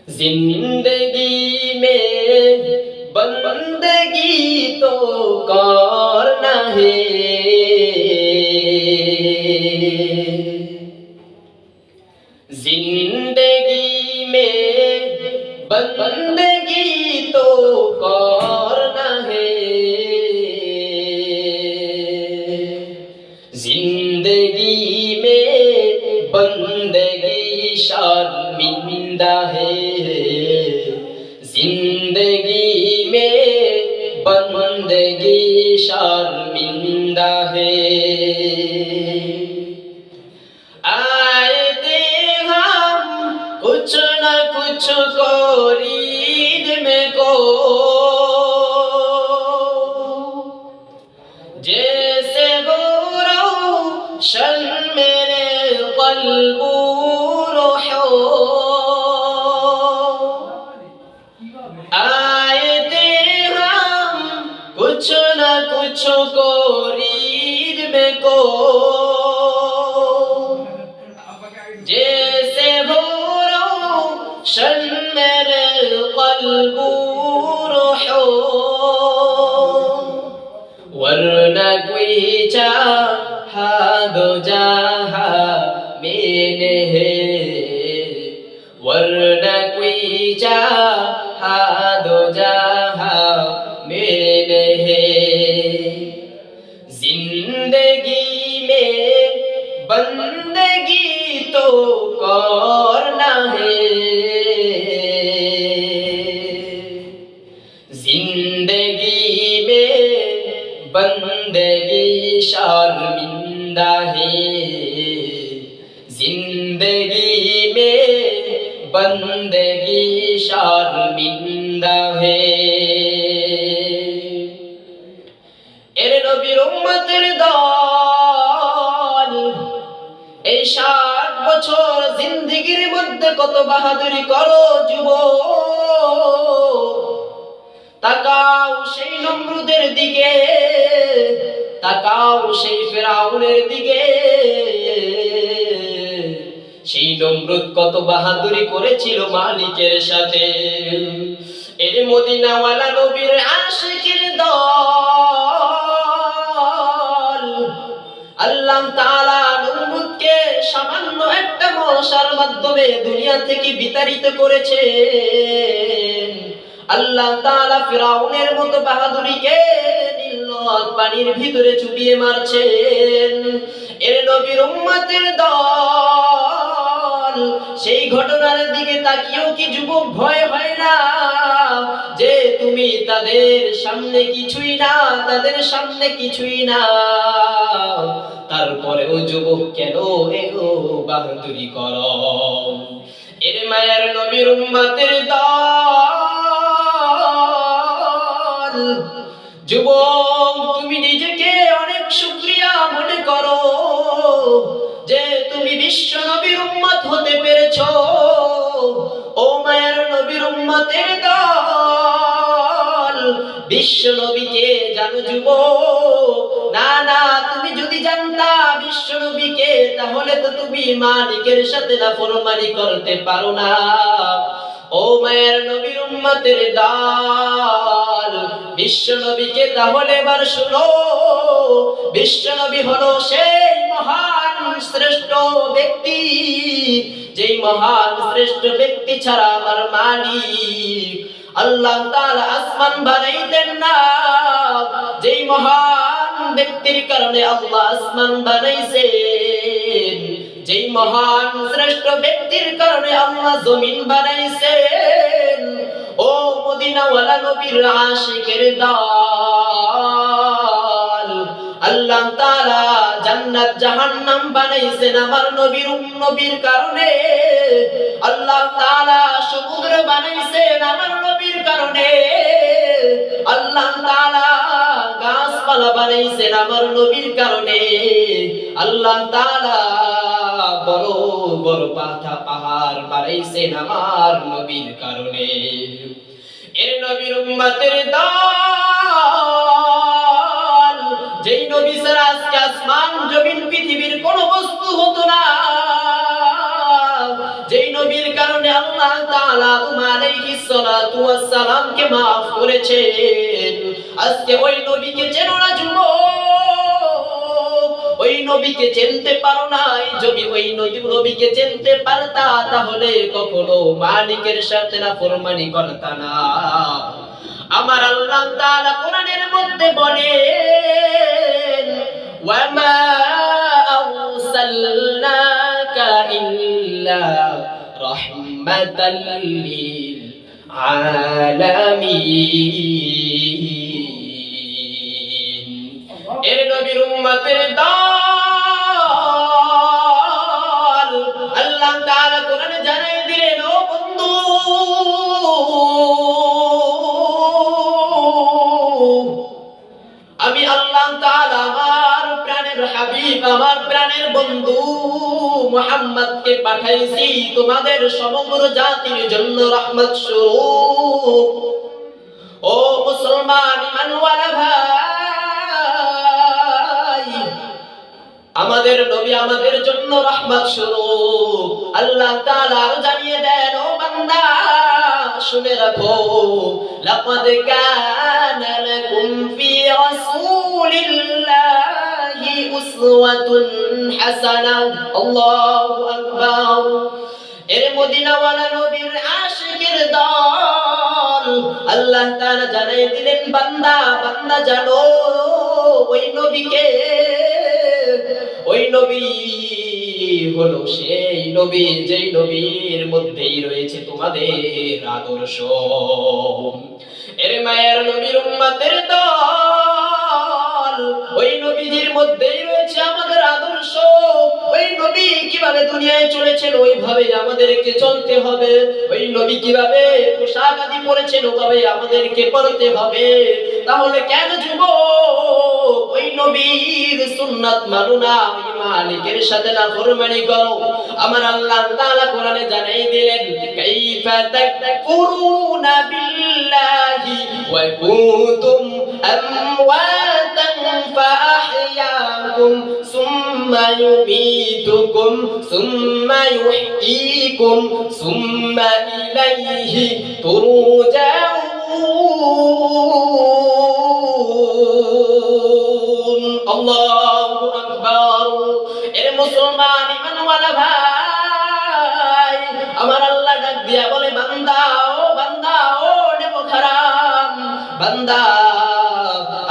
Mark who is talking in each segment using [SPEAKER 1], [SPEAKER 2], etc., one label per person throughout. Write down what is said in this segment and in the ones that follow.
[SPEAKER 1] जिंदगी में बंदगी तो करना है, जिंदगी में बंदगी तो करना है, जिंदगी में बंदगी शर्मिंदा है, जिंदगी में बंदगी शर्मिंदा है। आए थे हम कुछ न कुछ कोरीद में को, जैसे हो रोशन मेरे क़ल्बो रूहो। आए थे हम कुछ न कुछ कोरीद में को, जैसे हो रोशन मेरे क़ल्बो रूहो। वरना कोई चाहा दो जहां मैंने है, वरना कोई चाहा दो जहां मैंने है। जिंदगी में बंदगी तो करना है, जिंदगी में बंदगी शर्मिंदा है, जिंदगी में बंदगी शर्मिंदा है। এর নবীর উম্মতের দল এই 60 বছর জিন্দেগির মধ্যে কত বাহাদুরি করো যুবক। তাকাও সেই নমরুদের দিকে, তাকাও সেই ফেরাউনের দিকে। সেই নমরুদ কত বাহাদুরি করেছিল মালিকের সাথে। এর মদিনাওয়ালা নবীর আশিকের দল আল্লাহ তাআলা নমরুদকে সামান্য একটা মশার মাধ্যমে দুনিয়া থেকে বিতাড়িত করেছেন। আল্লাহ তাআলা ফিরাউনের মতো বাহাদুরিকে নীল পানির ভিতরে চুবিয়ে মারছেন। এর নবীর উম্মতের দল সেই ঘটনার দিকে তাকিয়েও কি যুবক ভয় হয় না যে তুমি তাদের সামনে কিছুই না, তাদের সামনে কিছুই না, তারপরেও যুবক কেন এগো বাহাদুরি করো? এর মায়ের নবীর উম্মতের দল যুবক, তুমি নিজেকে অনেক শুকরিয়া মনে করো যে তুমি বিশ্ব নবীর উম্মত হতে পেরেছো। ও মায়ের নবীর উম্মতের দল, বিশ্ব নবীকে জানো যুবক? না না, তুমি যদি জানতা বিশ্ব নবীকে, তাহলে তো তুমি মালিকের সাথে নাফরমানি করতে পারো না। ও মায়ের নবীর উম্মতের দল, বিশ্ব নবীকে তাহলে এবার শোনো। বিশ্ব নবী হলো সেই মহান শ্রেষ্ঠ ব্যক্তি, যেই মহান শ্রেষ্ঠ ব্যক্তি ছাড়া আমার মালিক আল্লাহ তাআলা আসমান বানাইতেন না। যেই মহান ব্যক্তির কারণে আল্লাহ আসমান বানাইছেন, যেই মহান শ্রেষ্ঠ ব্যক্তির কারণে আল্লাহ জমিন বানাইছেন। ও মদিনাওয়ালা নবীর আশিকের দল, আল্লাহ তাআলা জান্নাত জাহান্নাম বানাইছেন আমার নবীর কারণে। আল্লাহ তাআলা সমুদ্র বানাইছেন আমার নবীর কারণে। আল্লাহ তাআলা গাছপালা বানাইছেন আমার নবীর কারণে। আল্লাহ তাআলা বড় বড় পাহাড় বানাইছেন আমার নবীর কারণে। এর নবীর উম্মতের দল, যেই নবী ছাড়া আজকে আসমান জমিন পৃথিবীর কোন বস্তু হতো না, যেই নবীর কারণে আল্লাহ তাআলা আদম আলাইহিস সালাতু ওয়াস সালামকে maaf করেছেন। আজকে ওই নবীকে চেনো না যুবক, ওই নবীকে চিনতে পারো নাই। যদি ওই নবীকে চিনতে পারতা তাহলে কখনো মালিকের সাথে নাফরমানি করতা না। আমার আল্লাহ তাআলা কোরআনের মধ্যে বলেন, ওয়ামা আরসালনাকা ইল্লা রাহমাতাল লিল আলামিন। এর নবীর উম্মতের দল আল্লাহ তাআলা কোরআনে জানাই দিলেন, ও বন্ধু, আমি আল্লাহ তাআলা আমার প্রাণের হাবিব, আমার প্রাণের বন্ধু মুহাম্মদকে পাঠাইছি তোমাদের সমগ্র জাতির জন্য রহমত স্বরূপ। ও মুসলমান ঈমানওয়ালা ভাই, আমাদের নবী আমাদের জন্য রহমত স্বরূপ। আল্লাহ তাআলা আরো জানিয়ে দেন, ও বান্দা শুনে রাখো, লাকাদ কানা লাকুম ফি রাসূলিল্লাহি উসওয়াতুন হাসানাহ। আল্লাহু আকবার। এর মদিনাওয়ালা নবীর আশিকের দল আল্লাহ তাআলা জানাই দিলেন, বান্দা বান্দা জানো ওই নবীকে, ওই নবী হলো সেই নবী যেই নবীর মধ্যেই রয়েছে তোমাদের আদর্শ। এর মায়ের নবীর উম্মতের দল, ওই নবীজির মধ্যেই রয়েছে আমাদের আদর্শ। ওই নবী কিভাবে দুনিয়ায় চলেছেন ওইভাবে আমাদেরকে চলতে হবে। ওই নবী কিভাবে পোশাক আদি পরেছেন ওইভাবে আমাদেরকে পরতে হবে। তাহলে কেন যুবক ওই নবীর সুন্নাত মানো না, ওই মালিকের সাথে নাফরমানি করো? আমার আল্লাহ তাআলা কোরআনে জানাই দিলেন, কাইফা তাকফুরুনা বিল্লাহি ওয়া কুনতুম আমওয়াতান ফাআহইয়াকুম সুম্মা ইউমীতুকুম সুম্মা ইউহয়ীকুম সুম্মা ইলাইহি তুরজাউন। আল্লাহু আকবার। এর মুসলমান ঈমানওয়ালা ভাই, আমার আল্লাহ ডাক দিয়া বলে, বান্দা ও বান্দা, ও নেমো খারাম বান্দা,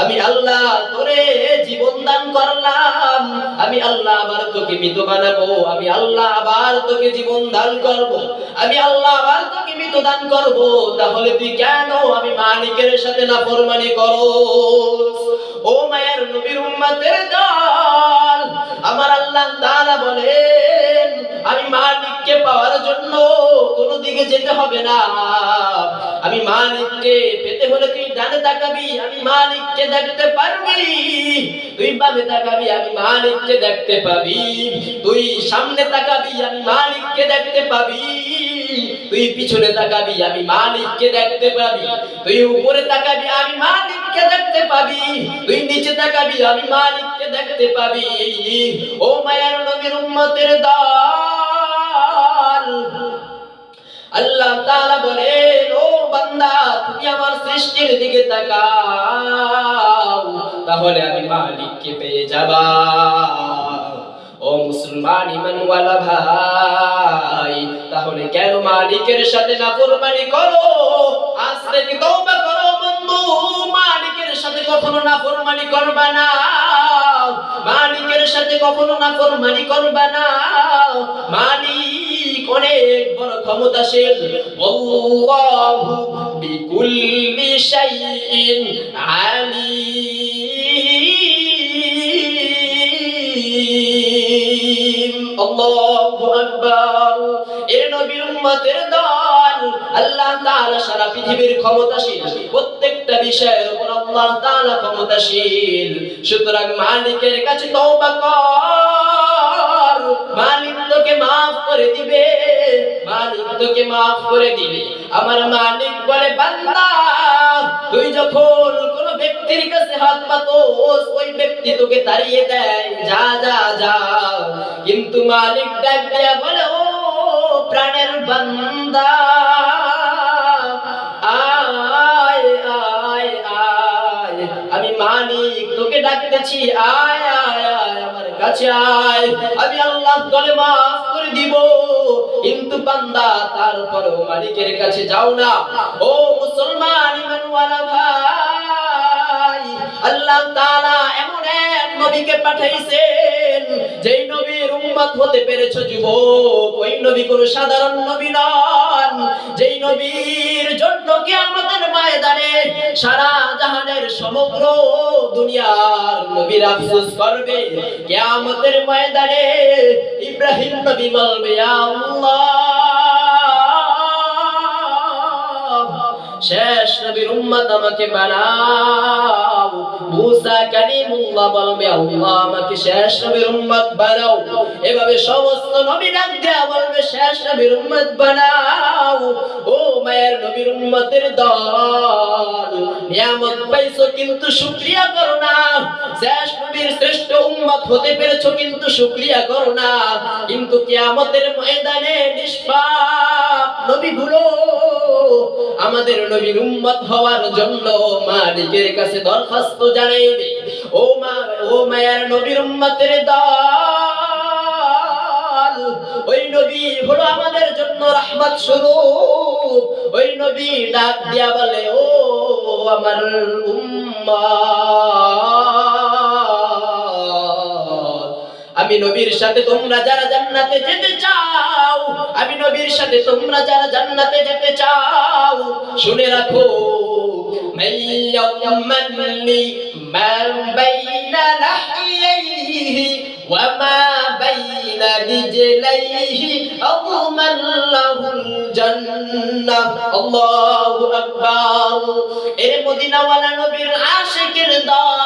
[SPEAKER 1] আমি আল্লাহ তোরে জীবন দান করলাম, আমি আল্লাহ আবার তোকে মৃত বানাবো, আমি আল্লাহ আবার তোকে জীবন দান করব, আমি আল্লাহ আবার তোকে মৃত দান করব। তাহলে তুই কেন আমি মালিকের সাথে নাফরমানি করস? ও মায়ের নবীর উম্মতের দল, আমার আল্লাহ তাআলা বলেন, আমি মালিককে পাওয়ার জন্য কোনো দিকে যেতে হবে না। আমি মালিককে পেতে হলে তুই ডানে তাকাবি, আমি মালিককে দেখতে পারবি। তুই বামে তাকাবি, আমি মালিককে দেখতে পাবি। তুই সামনে তাকাবি, আমি মালিককে দেখতে পাবি। তুই পিছনে তাকাবি, আমি মালিককে দেখতে পাবি। তুই উপরে তাকাবি, আমি মালিককে দেখতে পাবি। তুই নিচে তাকাবি, আমি মালিককে দেখতে পাবি। ও মায়ার নবীর উম্মতের দল, আল্লাহ তাআলা বলেন, ও বান্দা তুমি আমার সৃষ্টির দিকে তাকাও, তাহলে আমি মালিককে পেয়ে যাবা। ও মুসলমান ঈমানওয়ালা ভাই, তাহলে কেন মালিকের সাথে নাফরমানি করো? আজ থেকে তওবা করো বন্ধু, মালিকের সাথে কখনো নাফরমানি করবা না। মালিকের সাথে কখনো নাফরমানি করবা না। মালিক অনেক বড় ক্ষমতাশীল। আল্লাহু বিকুল্লি শাইইন আলীম। আল্লাহু আকবার। এর নবীর উম্মতের দল, আল্লাহ তাআলা সারা পৃথিবীর ক্ষমতাশীল, প্রত্যেকটা বিষয়ের উপর আল্লাহ তাআলা ক্ষমতাশীল। সুতরাং মালিকের কাছে তওবা কর, মালিক তোকে maaf করে দিবে, মালিক তোকে maaf করে দিবে। আমার মালিক বলে, বান্দা তুই যখন কোন ব্যক্তির কাছে হাত পাতোস, ওই ব্যক্তি তোকে তাড়িয়ে দেয়, যা যা যা। কিন্তু মালিক ডাক দিয়া বলে, ও প্রাণের বান্দা, কাছে আয় আয় আয় আমার কাছে আয়, আমি আল্লাহ তোরে মাফ করে দিব। কিন্তু বান্দা তারপরেও মালিকের কাছে যাও না। ও মুসলমান ইমানওয়ালা ভাই, আল্লাহ তাআলা এমন এক নবীকে পাঠাইছেন যেই নবীর উম্মত হতে পেরেছো যুবক, ওই নবী কোন সাধারণ নবী নন। যেই নবীর জন্য কিয়ামতের ময়দানে সারা জাহানের সমগ্র দুনিয়ার নবীরা আফসোস করবে। কিয়ামতের ময়দানে ইব্রাহিম নবী বলবে, ইয়া আল্লাহ, শেষ নবীর উম্মত আমাকে বানাও। মুসা কালিমুল্লাহ বলবে, আল্লাহ আমাকে শেষ নবীর উম্মত বানাও। এভাবে সমস্ত নবী ডাক দেয়া বলবে, শেষ নবীর উম্মত বানাও। ও মায়ের নবীর উম্মতের দল, নিয়ামত পাইছো কিন্তু শুকরিয়া করো না। শেষ নবীর শ্রেষ্ঠ উম্মত হতে পেরেছো কিন্তু শুকরিয়া করো না। কিন্তু কিয়ামতের ময়দানে নিষ্পাপ নবীগুলো আমাদের নবীর উম্মত হওয়ার জন্য মালিকের কাছে দরখাস্ত জানাইবে। ও মায়ের নবীর উম্মতের দল, ওই নবী হলো আমাদের জন্য রাহমাত স্বরূপ। ওই নবী ডাক দিয়া বলে, ও আমার উম্মত, আমি নবীর সাথে তোমরা যারা জান্নাতে যেতে চাও, আমি নবীর সাথে তোমরা যারা জান্নাতে যেতে চাও, শুনে রাখো, মাইয়ামান্নি মান বাইনা লাহিয়াইহি ওয়া মা বাইনা রিজলাইহি আযমাল্লাহুল জান্নাহ। আল্লাহু আকবার। এর মদিনাওয়ালা নবীর আশিকের দল,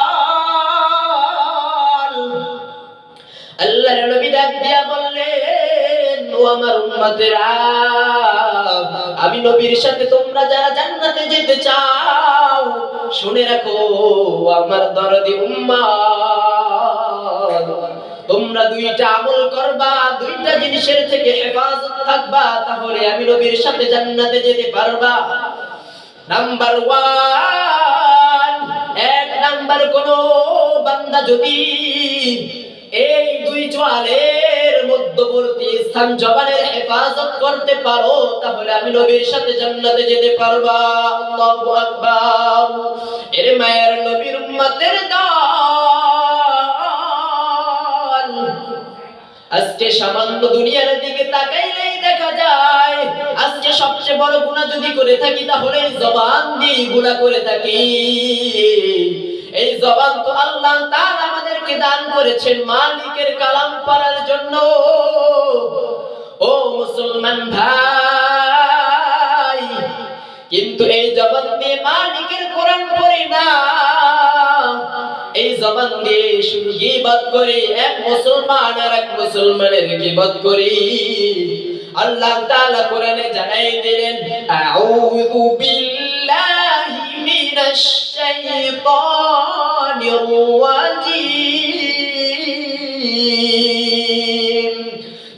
[SPEAKER 1] আল্লাহর নবী ডাক দিয়া বললেন, ও আমার উম্মতেরা, আমি নবীর সাথে তোমরা যারা জান্নাতে যেতে চাও, শুনে রাখো আমার দরদি উম্মত, তোমরা দুইটা আমল করবা, দুইটা জিনিসের থেকে হেফাজত থাকবা, তাহলে আমি নবীর সাথে জান্নাতে যেতে পারবা। নাম্বার 1, এক নাম্বার, কোন বান্দা যদি এই দুই জওয়ালের মধ্যবর্তী স্থান জবানের হেফাজত করতে পারো, তাহলে আমি নবীর সাথে জান্নাতে যেতে পারবা। আল্লাহু আকবার। এর মায়ের নবীর উম্মতের দল, আজকে সামান্য দুনিয়ার দিকে তাকাইলেই দেখা যায় আজকে সবচেয়ে বড় গুনাহ যদি করে থাকি তাহলে জবান দিয়ে গুনাহ করে থাকি। এই জবান তো আল্লাহ তাআলা আমাদেরকে দান করেছেন মালিকের কালাম পড়ার জন্য। ও মুসলমান ভাই, কিন্তু এই জবান দিয়ে মালিকের কোরআন পড়ি না, এই জবান দিয়ে শুধু গীবত করি, এক মুসলমান আর এক মুসলমানের গীবত করি। আল্লাহ তাআলা কোরআনে জানাই দিলেন, আউযু বিল্লাহি মিনাশ শাইতানির রাজীম,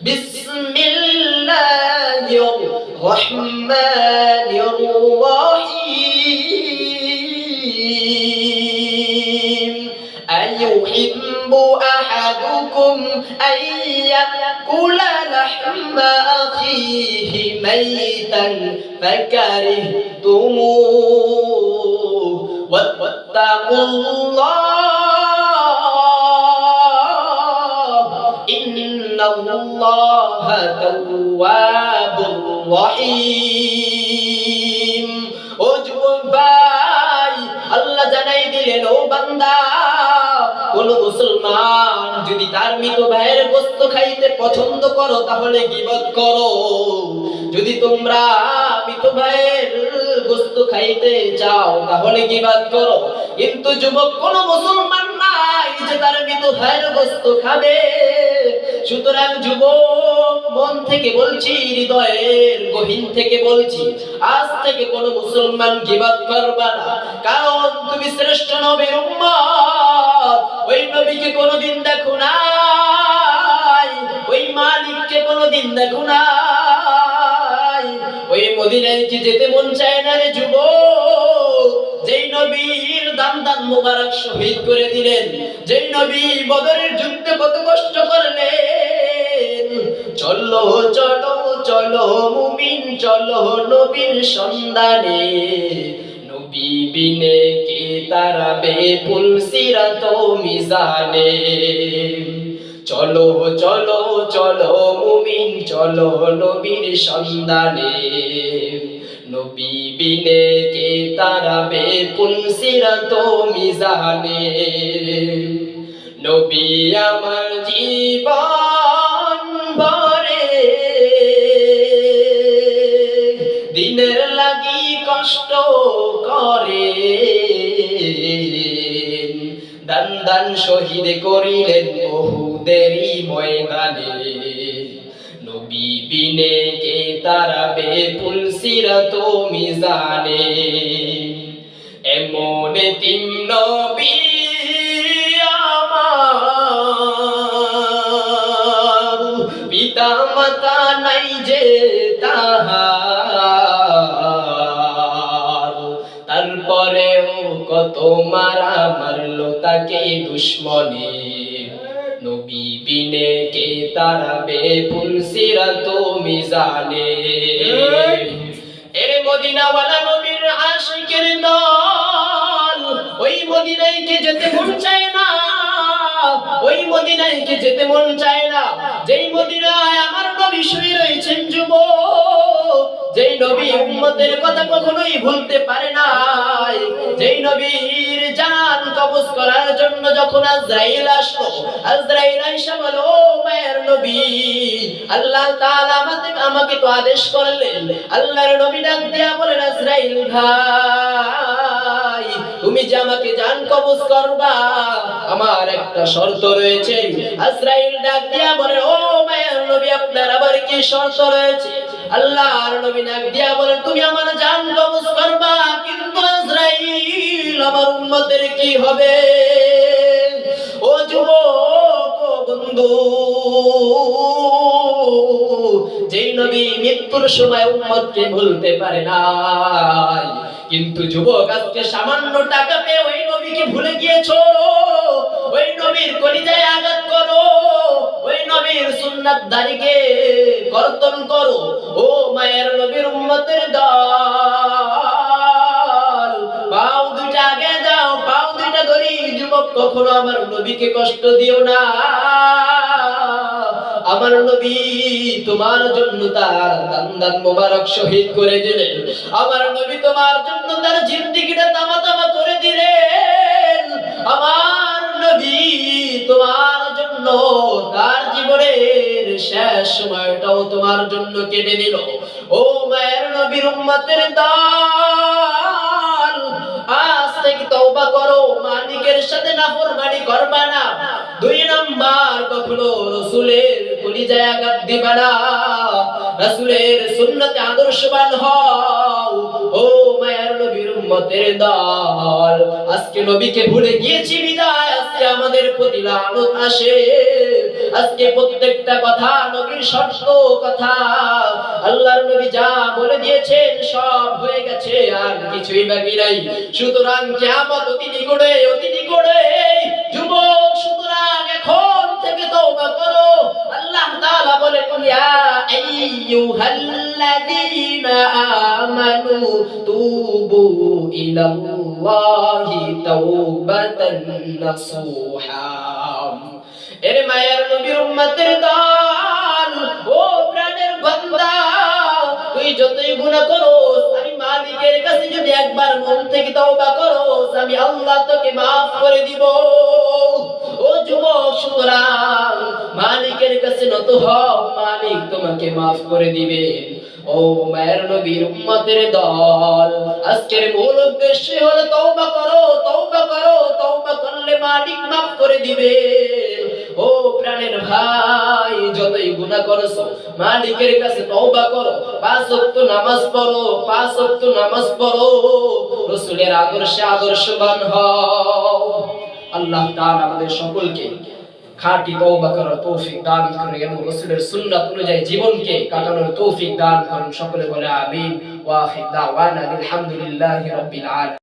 [SPEAKER 1] বিসমিল্লাহির রহমানির রহিম। আইয়ুহিব্বু আহাদুকুম আইয়াকুলা লাহমা আখিহি মাইতান ফাকারিহতুমুহু ওয়াত্তাকুল্লাহ ইন্নাল্লাহা তাওয়াবুর রহিম। ও যুবক ভাই, আল্লাহ জানাই দিলেন, ও বান্দা, কোন মুসলমান যদি তার মৃত ভাইয়ের গোশত খাইতে পছন্দ করো তাহলে গীবত করো। যদি তোমরা মৃত ভাইয়ের গোশত খাইতে চাও তাহলে গীবত করো। কিন্তু যুবক কোন মুসলমান নাই যে তার মৃত ভাইয়ের গোশত খাবে। সুতরাং যুবক, মন থেকে বলছি, হৃদয়ের গহীন থেকে বলছি, আজ থেকে কোন মুসলমান গীবত করবা না। কারণ তুমি শ্রেষ্ঠ নবীর উম্মত। ওই নবীকে কোনদিন দেখো নাই, ওই মালিককে কোনদিন দেখো নাই। ওই মদিনায় কি যেতে মন চায় না রে যুবক? যেই নবীর দাম দান মোবারক শহীদ করে দিলেন। যেই নবী বদরের যুদ্ধে কত কষ্ট করলেন। চলো চলো চলো মুমিন চলো নবীর সন্ধানে, নবী বিনে কে তারাবে পুলসিরাত মিজানে। চলো চলো চলো মুমিন চলো নবীর সন্ধানে, নবী বিনে কে তারাবে পুলসিরাত মিজানে। নবী আমার জীবন ভরে দিনের লাগি কষ্ট করে, দান দান শহীদ করিলেন উহুদেরই ময়দানে। নবী বিনে কে তারাবে পুলসিরাত মিজানে। এমন তিন নবী আমার, পিতা মাতা নাই যে তাহার, তারপরেও কত মারা মারলো তাকে দুশ্মনে। নবী বিনে কে তারাবে পুলসিরাত মিজানে। এর মদিনাওয়ালা নবীর আশিকের দল, ওই মদিনায় কে যেতে মন চায় না, ওই মদিনায় কে যেতে মন চায় না। যেই মদিনায় আমার নবী শুয়ে রয়েছেন যুবক, যেই নবী উম্মতের কথা কখনোই ভুলতে পারে নাই, যেই নবীর জান কবজ করার জন্য যখন আজরাইল আসলো, আজরাইল আয়েশা বলে ও মায়ের নবী, আল্লাহ তাআলা আমাকে তো আদেশ করলেন। আল্লাহর নবী ডাক দিয়া বলেন আজরাইল ভাই, তুমি যে আমাকে জান কবজ করবা, আমার একটা শর্ত রয়েছে। আজরাইল ডাক দিয়া বলে ও মায়ের নবী, আপনার আবার কি শর্ত রয়েছে? আল্লাহর নবী ডাক দিয়া বলেন তুমি আমার জান কবজ করবা, কিন্তু আজরাইল আমার উম্মতের কি হবে? ও যুবক ও বন্ধু, যেই নবী মৃত্যুর সময় উম্মতকে ভুলতে পারে নাই, কিন্তু যুবক আজকে সামান্য টাকা পেয়ে ওই নবীকে ভুলে গিয়েছো। ওই নবীর কলিজায় আঘাত করো, ওই নবীর সুন্নাত দাড়িকে কর্তন করো। ও মায়ের নবীর উম্মতের দল, পাও দুইটা আগে যাও, পাও দুইটা ধরি। যুবক কখনো আমার নবীকে কষ্ট দিও না। আমার নবী তোমার জন্য তার দান মোবারক শহীদ করে দিলেন। আমার নবী তোমার জন্য তার জিন্দেগিটা তামা তামা করে দিলেন। আমার নবী তোমার জন্য তার জীবনের শেষ সময়টাও তোমার জন্য কেটে দিল। ও মায়ের নবীর উম্মতের দল, আজ থেকে তওবা করো, মালিকের সাথে নাফরমানি করবা না। দুই নাম্বার, কখনো রাসূলের কলিজায় আঘাত দিবা না, রাসূলের সুন্নতে আদর্শবান হও। ও মায়ের নবীর উম্মতের দল, আজকে নবীকে ভুলে গিয়েছি বিদায় আজকে আমাদের প্রতি লানত আসে। আজকে প্রত্যেকটা কথা নবীর সত্য কথা, আল্লাহর নবী যা বলে দিয়েছেন সব হয়ে গেছে, আর কিছুই বাকি নাই। সুতরাং কিয়ামত অতি নিকটে, অতি নিকটে। যুবক সুতরাং এখন থেকে তওবা করো। আল্লাহ তাআলা বলেন ইয়া আইয়ুহাল্লাযীনা আমানু তুবু ইলাল্লাহি তাওবাতান নাসুহা। এর মায়ের নবীর উম্মতের দল, ও প্রাণের বান্দা, তুই যতই গুনাহ করোস, আমি মালিকের কাছে যদি একবার মন থেকে তওবা করোস, আমি আল্লাহ তোকে maaf করে দিব। ও যুবক সুতরাং মালিকের কাছে নত হও, মালিক তোমাকে maaf করে দিবে। ও মায়ের নবীর উম্মতের দল, আজকের মূল উদ্দেশ্য হলো তওবা করো, তওবা করো। তওবা করলে মালিক maaf করে দিবে। ও প্রাণের ভাই, যতই গুনাহ করছো মালিকের কাছে তওবা করো। 5 ওয়াক্ত নামাজ পড়ো, 5 ওয়াক্ত নামাজ পড়ো, রাসূলের আদর্শে আদর্শবান হও। আল্লাহ তাআলা আমাদের সকলকে খাঁটি তওবা করার তৌফিক দান করেন এবং রাসূলের সুন্নাত অনুযায়ী জীবনকে কাটানোর তৌফিক দান করেন। সকলে বলে আমিন। ওয়া আখির দাওয়ানা আলহামদুলিল্লাহি রাব্বিল আলামিন।